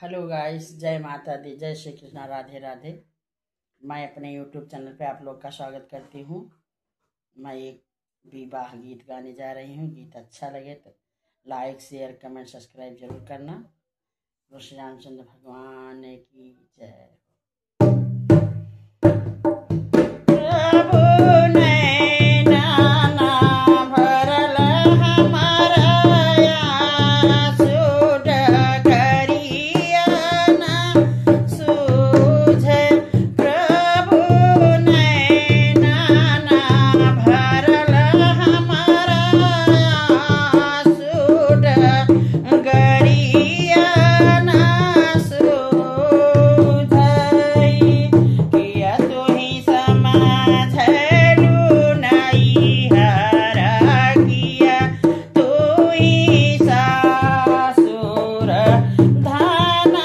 Hello guys, जय माता दी, जय श्री कृष्णा, राधे राधे। मैं अपने यूट्यूब चैनल पे आप लोग का स्वागत करती हूँ। मैं एक विवाह गीत गाने जा रही हूँ। गीत अच्छा लगे तो लाइक, शेयर, कमेंट, सब्सक्राइब जरूर करना। श्री रामचंद्र भगवान की जय। धाना